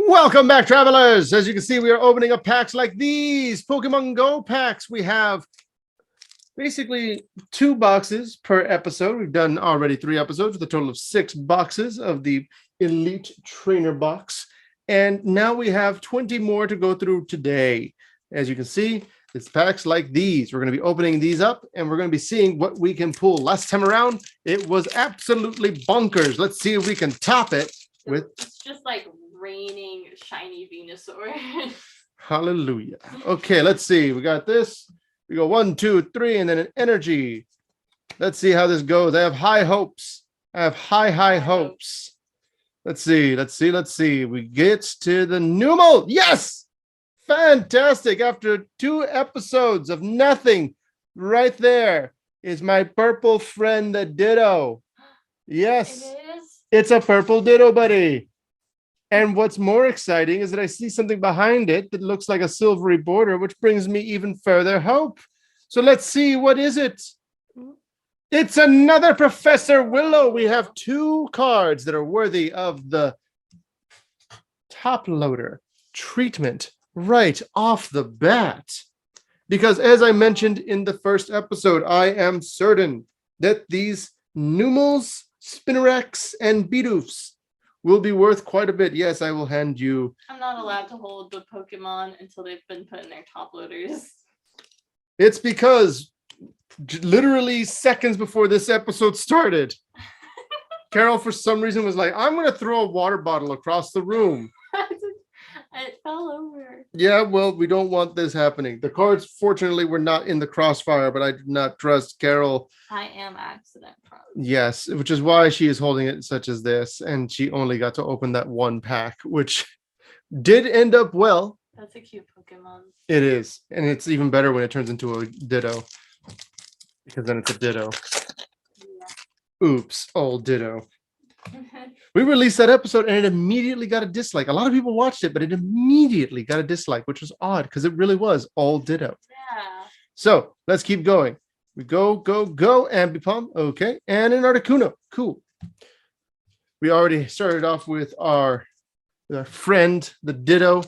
Welcome back, travelers. As you can see, we are opening up packs like these Pokemon Go packs. We have basically 2 boxes per episode. We've done already 3 episodes with a total of 6 boxes of the Elite Trainer box. And now we have 20 more to go through today. As you can see, it's packs like these. We're going to be opening these up and we're going to be seeing what we can pull. Last time around, it was absolutely bonkers. Let's see if we can top it with... It's just like raining shiny Venusaur. Hallelujah. Okay, let's see. We got this. We go 1, 2, 3, and then an energy. Let's see how this goes. I have high hopes. I have high hopes. Let's see. We get to the Numal. Yes! Fantastic. After 2 episodes of nothing, right there is my purple friend, the Ditto. Yes. It is? It's a purple Ditto, buddy. And what's more exciting is that I see something behind it that looks like a silvery border, which brings me even further hope. So let's see, what is it? It's another Professor Willow. We have 2 cards that are worthy of the top loader treatment right off the bat. Because as I mentioned in the first episode, I am certain that these Numals, Spinarex, and Bidoofs will be worth quite a bit. Yes, I will hand you. I'm not allowed to hold the Pokemon until they've been put in their top loaders. It's because literally seconds before this episode started, Carol, for some reason, was like, I'm going to throw a water bottle across the room. It fell over. Yeah, well, we don't want this happening. The cards, fortunately, were not in the crossfire, but I did not trust Carol. I am accident prone. Yes, which is why she is holding it such as this, and she only got to open that 1 pack, which did end up well. That's a cute Pokemon. It is, and it's even better when it turns into a Ditto, because then it's a Ditto. Yeah. Oops, old Ditto. We released that episode and it immediately got a dislike. A lot of people watched it, but it immediately got a dislike, which was odd because it really was all Ditto. Yeah. So let's keep going. We go, Ambipom. Okay. And an Articuno. Cool. We already started off with our friend, the Ditto,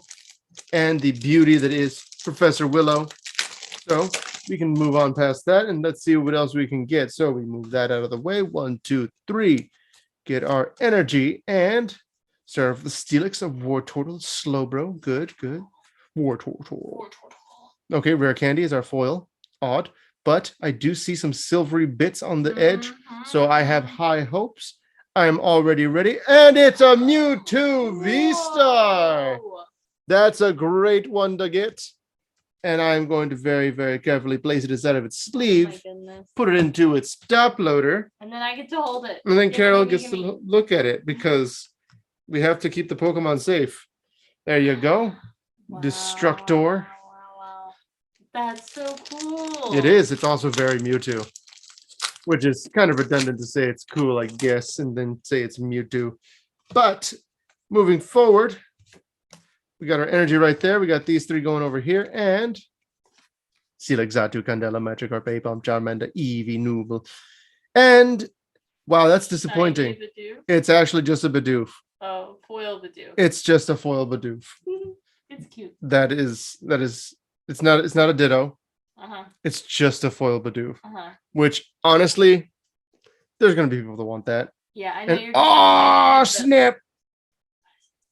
and the beauty that is Professor Willow. So we can move on past that and let's see what else we can get. So we move that out of the way. 1, 2, 3. Get our energy and start off the Steelix of Wartortle, Slowbro. Good. Wartortle. Okay, Rare Candy is our foil. Odd, but I do see some silvery bits on the edge, so I have high hopes. I'm already ready, and it's a Mewtwo V-Star. That's a great one to get. And I'm going to very, very carefully place it inside of its sleeve, put it into its top loader. And then I get to hold it. And then Carol gets to look at it because we have to keep the Pokemon safe. There you go. Wow, Destructor. Wow. That's so cool. It is. It's also very Mewtwo, which is kind of redundant to say it's cool, I guess, and then say it's Mewtwo. But moving forward, we got our energy right there. We got these 3 going over here. And Steelix, Xatu, Candela, Magikarp, Apom, Charmander, Eevee, Nooble. And wow, that's disappointing. It's actually just a Bidoof. Oh, foil Bidoof. It's just a foil Bidoof. It's cute. That is it's not a Ditto. Uh-huh. It's just a foil Bidoof. Uh-huh. Which honestly, there's gonna be people that want that. Yeah, I know. And, oh snap!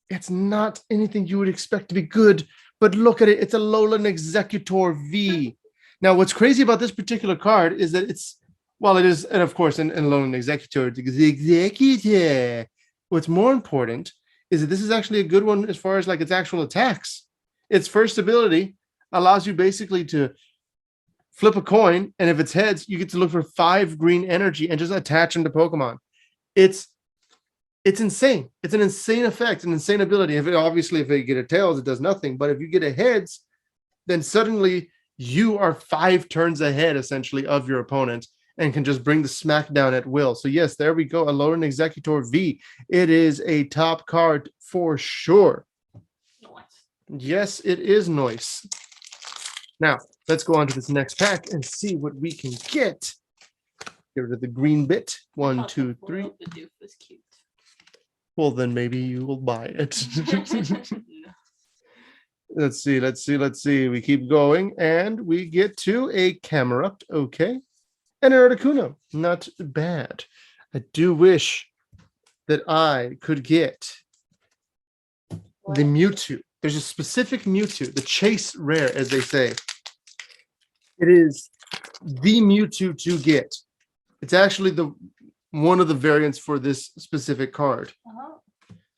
It's not anything you would expect to be good, but look at it. It's a Alolan Executor V. Now, what's crazy about this particular card is that it's, well, it is, and of course, an Alolan Executor, it's the Executor. What's more important is that this is actually a good one as far as like its actual attacks. Its first ability allows you basically to flip a coin, and if it's heads, you get to look for 5 green energy and just attach them to Pokemon. It's insane. It's an insane effect, an insane ability. If you get a tails, it does nothing. But if you get a heads, then suddenly you are 5 turns ahead, essentially, of your opponent and can just bring the smack down at will. So yes, there we go. Alolan Executor V. It is a top card for sure. Nice. Yes, it is nice. Now, let's go on to this next pack and see what we can get. Get rid of the green bit. 1, 2, 3. Bidoof was cute. Well, then maybe you will buy it. No. Let's see. We keep going, and we get to a Camerupt. Okay. And an Articuno. Not bad. I do wish that I could get the What? Mewtwo. There's a specific Mewtwo, the chase rare, as they say. It is the Mewtwo to get. It's actually the one of the variants for this specific card. Uh-huh.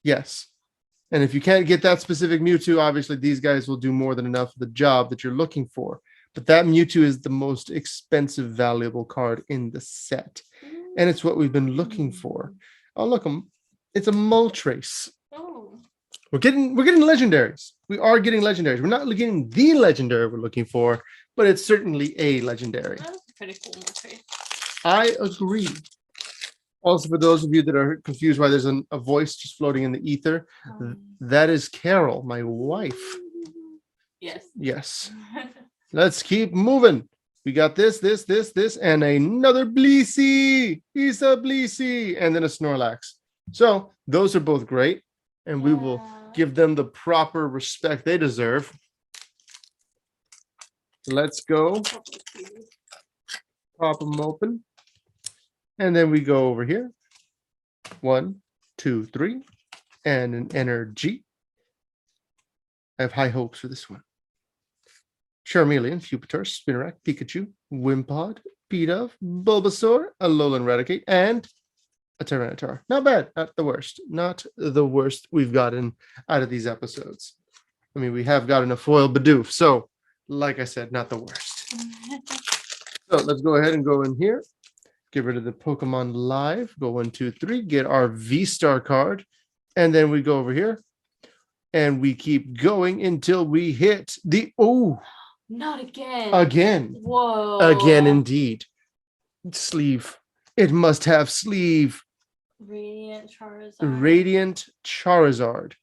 Yes. And if you can't get that specific Mewtwo, obviously these guys will do more than enough of the job that you're looking for. But that Mewtwo is the most expensive, valuable card in the set. And it's what we've been looking for. Oh, look, it's a Moltres. Oh. We're getting legendaries. We are getting legendaries. We're not getting the legendary we're looking for, but it's certainly a legendary. That's a pretty cool movie. I agree. Also, for those of you that are confused why there's a voice just floating in the ether, that is Carol, my wife. Yes. Yes. Let's keep moving. We got this, and another Bleacy. He's a Bleacy. And then a Snorlax. So those are both great. And we will give them the proper respect they deserve. Let's go. Pop them open. And then we go over here. 1, 2, 3. And an energy. I have high hopes for this one. Charmeleon, Pupitar, Spinarak, Pikachu, Wimpod, Bidoof, Bulbasaur, Alolan Raticate, and a Tyranitar. Not bad. Not the worst. Not the worst we've gotten out of these episodes. I mean, we have gotten a foil Bidoof. So, like I said, not the worst. So let's go ahead and go in here. Get rid of the Pokemon Live. Go 1, 2, 3. Get our V-Star card. And then we go over here. And we keep going until we hit the... Oh! Not again. Again. Whoa. Again, indeed. Sleeve. It must have sleeve. Radiant Charizard. Radiant Charizard.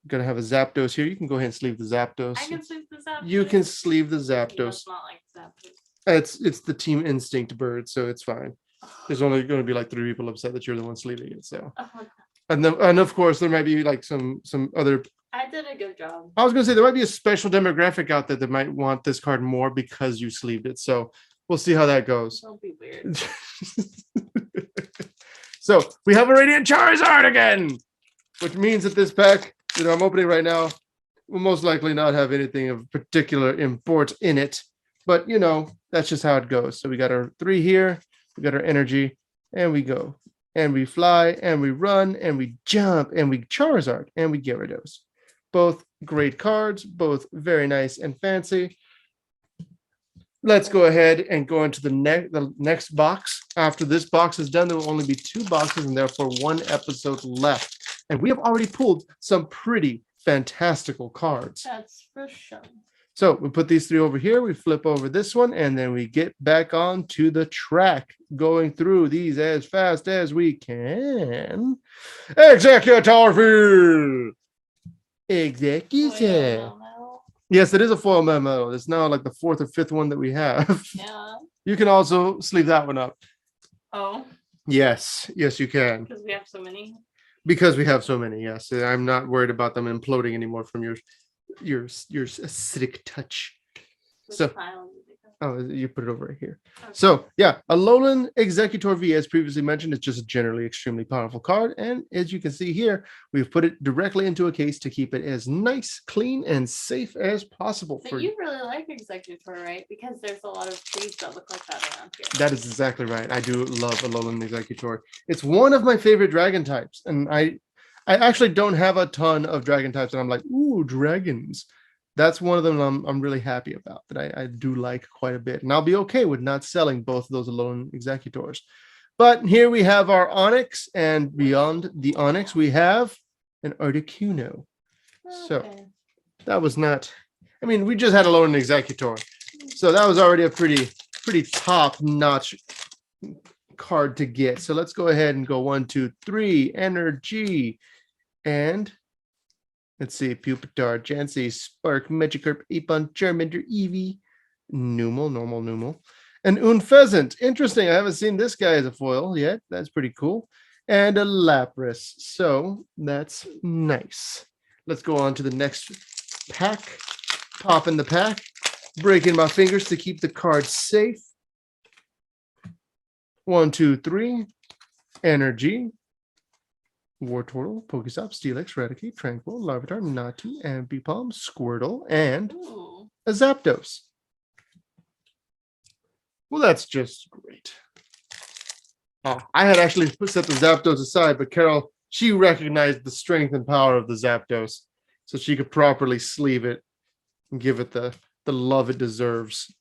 Gonna have a Zapdos here. You can go ahead and sleeve the Zapdos. I can sleeve the Zapdos. You can sleeve the He Zapdos. does not like Zapdos. It's the Team Instinct bird, so it's fine. There's only going to be like 3 people upset that you're the one sleeving it. So, and of course there might be like some other. I did a good job. I was going to say there might be a special demographic out there that might want this card more because you sleeved it. So we'll see how that goes. Don't be weird. So we have a Radiant Charizard again, which means that this pack that I'm opening right now will most likely not have anything of particular import in it. But you know, that's just how it goes. So we got our 3 here, we got our energy, and we go. And we fly, and we run, and we jump, and we Charizard, and we Gyarados. Both great cards, both very nice and fancy. Let's go ahead and go into the next box. After this box is done, there will only be 2 boxes and therefore 1 episode left. And we have already pulled some pretty fantastical cards. That's for sure. So we put these 3 over here, we flip over this one, and then we get back onto the track, going through these as fast as we can. Executor! Executor. Yes, it is a foil memo. It's now like the 4th or 5th one that we have. Yeah. You can also sleeve that one up. Oh. Yes, you can. Because we have so many. Because we have so many, yes. I'm not worried about them imploding anymore from your acidic touch. So, oh, you put it over right here. Okay. So, yeah, Alolan Executor V, as previously mentioned, is just a generally extremely powerful card. And as you can see here, we've put it directly into a case to keep it as nice, clean, and safe as possible. So you really like Executor, right? Because there's a lot of trees that look like that around here. That is exactly right. I do love Alolan Executor. It's one of my favorite dragon types. And I actually don't have a ton of dragon types. And I'm like, ooh, dragons. That's one of them I'm really happy about, that I do like quite a bit. And I'll be okay with not selling both of those Alolan Executors. But here we have our Onyx, and beyond the Onyx, we have an Articuno. Okay. So that was not, I mean, we just had Alolan Executor. So that was already a pretty top-notch card to get. So let's go ahead and go 1, 2, 3, energy, and let's see, Pupitar, Chansey, Spark, Magikarp, Apon, Charmander, Eevee, normal, and Unfezant. Interesting. I haven't seen this guy as a foil yet. That's pretty cool. and a Lapras. So that's nice. Let's go on to the next pack. Pop in the pack. Breaking my fingers to keep the card safe. 1, 2, 3. Energy. Wartortle, Pokestop, Steelix, Raticate, Tranquil, Larvitar, Natu, Ambipom, Squirtle, and a Zapdos. Well, that's just great. Oh, I had actually set the Zapdos aside, but Carol, she recognized the strength and power of the Zapdos, so she could properly sleeve it and give it the love it deserves.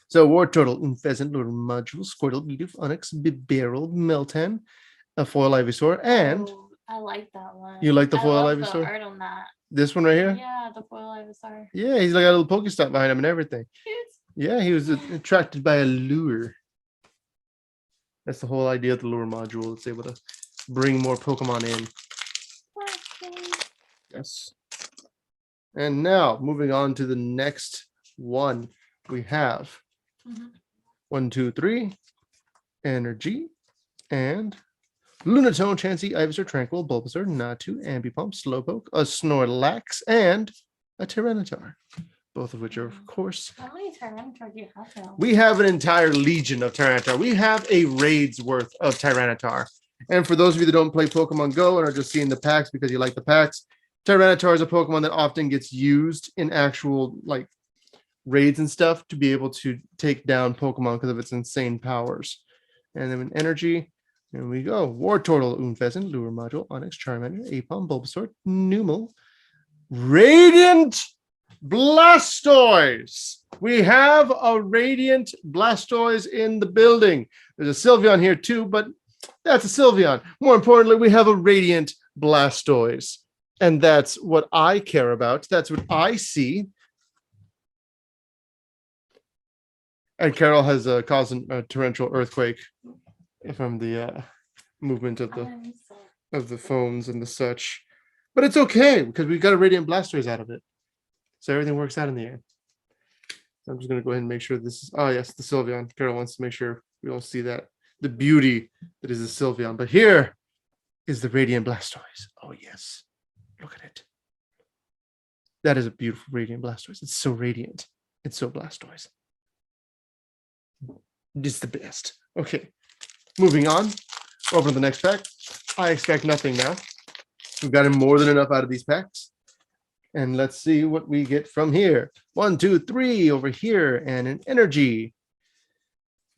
So, Wartortle, Unfezant, Lure Module, Squirtle, Bidoof, Onix, Bibarel, Meltan, a foil Ivysaur, and I like that one. You like the foil I love Ivysaur? the art on that. This one right here? Yeah, the foil Ivysaur. Yeah, he's like got a little Pokestop behind him and everything. Cute. Yeah, he was attracted by a lure. That's the whole idea of the lure module. It's able to bring more Pokemon in. Yes. And now, moving on to the next one, we have 1, 2, 3, Energy, and Lunatone, Chansey, Ivysaur, Tranquil, Bulbasaur, Natu, Ambipom, Slowpoke, a Snorlax, and a Tyranitar. Both of which are, of course. How many Tyranitar do you have now? We have an entire legion of Tyranitar. We have a raid's worth of Tyranitar. And for those of you that don't play Pokemon Go and are just seeing the packs because you like the packs, Tyranitar is a Pokemon that often gets used in actual like raids and stuff to be able to take down Pokemon because of its insane powers. And then in Energy, here we go. Wartortle, Unfezant, Lure Module, Onix, Charmander, Apom, Bulbasaur, Numel, Radiant Blastoise. We have a Radiant Blastoise in the building. There's a Sylveon here too, but that's a Sylveon. More importantly, we have a Radiant Blastoise. And that's what I care about. That's what I see. And Carol has caused a torrential earthquake from the movement of the phones and the such. But it's okay because we got a Radiant Blastoise out of it. So everything works out in the end. So I'm just going to go ahead and make sure this is, oh yes, the Sylveon. Carol wants to make sure we all see that. The beauty that is the Sylveon. But here is the Radiant Blastoise. Oh yes. Look at it. That is a beautiful Radiant Blastoise. It's so radiant. It's so Blastoise. It's the best. Okay. Moving on. Over to the next pack. I expect nothing now. We've gotten more than enough out of these packs. And let's see what we get from here. 1, 2, 3 over here. And an Energy.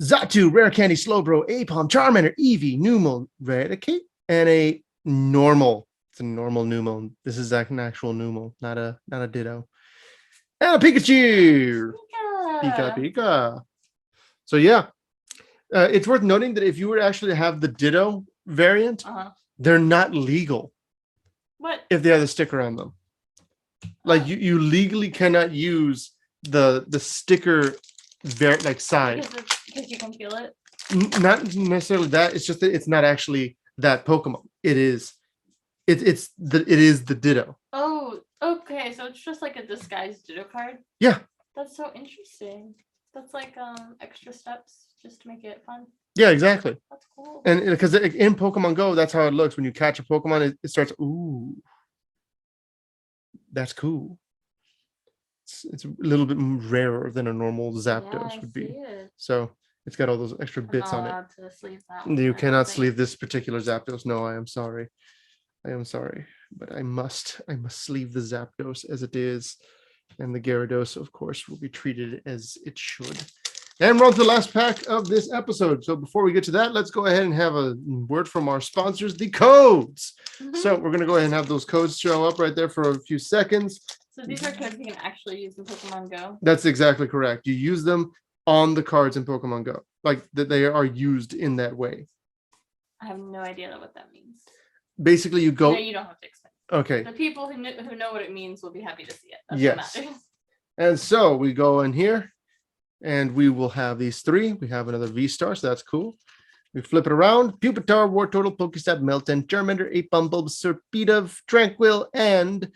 Xatu, Rare Candy, Slowbro, Apom, Charmander, Eevee, Numel, Raticate, and a normal. It's a normal Numel. This is an actual Numel, not a Ditto. And a Pikachu. Pika. So yeah, it's worth noting that if you were to actually have the Ditto variant, they're not legal. What? If they have the sticker on them. Like you legally cannot use the sticker like side. Because you can feel it? Not necessarily that. It's just that it's not actually that Pokemon. It is the Ditto. Oh, okay. So it's just like a disguised Ditto card? Yeah. That's so interesting. That's like extra steps just to make it fun. Yeah, exactly. That's cool. And because in Pokemon Go, that's how it looks. When you catch a Pokemon, it starts, ooh. That's cool. It's a little bit rarer than a normal Zapdos would be. So it's got all those extra bits on it. To sleeve that one, You cannot sleeve this particular Zapdos. No, I am sorry. But I must sleeve the Zapdos as it is. And the Gyarados, of course, will be treated as it should. And we're on to the last pack of this episode. So before we get to that, let's go ahead and have a word from our sponsors, the codes. So we're going to go ahead and have those codes show up right there for a few seconds. So these are codes you can actually use in Pokemon Go? That's exactly correct. You use them on the cards in Pokemon Go. Like that they are used in that way. I have no idea what that means. Basically, you go... No, you don't have to explain. Okay. The people who know what it means will be happy to see it. That's yes. what matters. And so we go in here. And we will have these three. We have another V-Star, so that's cool. We flip it around. Pupitar, Wartortle, Pokestop, Meltan, Charmander, Apom, Bulbasaur, Bidoof, Tranquil, and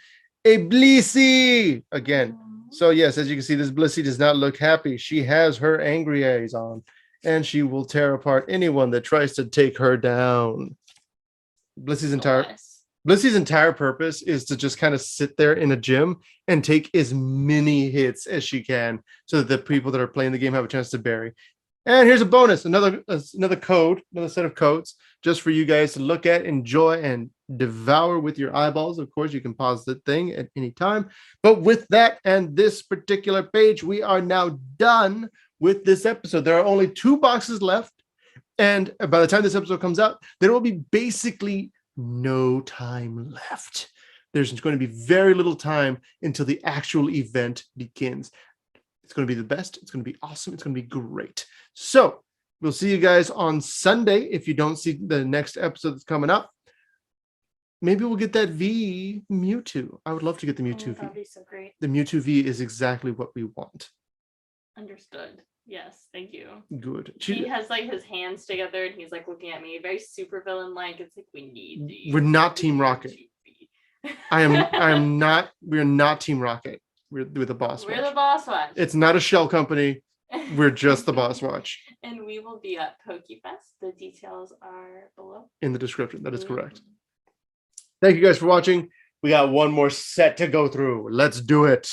a Blissey again. So yes, as you can see, this Blissey does not look happy. She has her angry eyes on. and she will tear apart anyone that tries to take her down. Blissy's entire purpose is to just kind of sit there in a gym and take as many hits as she can so that the people that are playing the game have a chance to bury. And here's a bonus, another code, another set of codes just for you guys to look at, enjoy, and devour with your eyeballs. Of course, you can pause the thing at any time. But with that and this particular page, we are now done with this episode. There are only 2 boxes left. And by the time this episode comes out, there will be basically no time left. There's going to be very little time until the actual event begins. It's going to be the best. It's going to be awesome. It's going to be great. So we'll see you guys on Sunday. If you don't see the next episode that's coming up, maybe we'll get that V Mewtwo. I would love to get the Mewtwo V. That'd be so great. The Mewtwo V is exactly what we want. Understood. Yes, thank you. Good. He has like his hands together and he's like looking at me, very super villain like. It's like we need. We're not Team Rocket. I'm not. We're not Team Rocket. We're the Boss Watch. We're the Boss Watch. It's not a shell company. We're just the Boss Watch. And we will be at Pokefest. The details are below. In the description. That is correct. Thank you guys for watching. We got one more set to go through. Let's do it.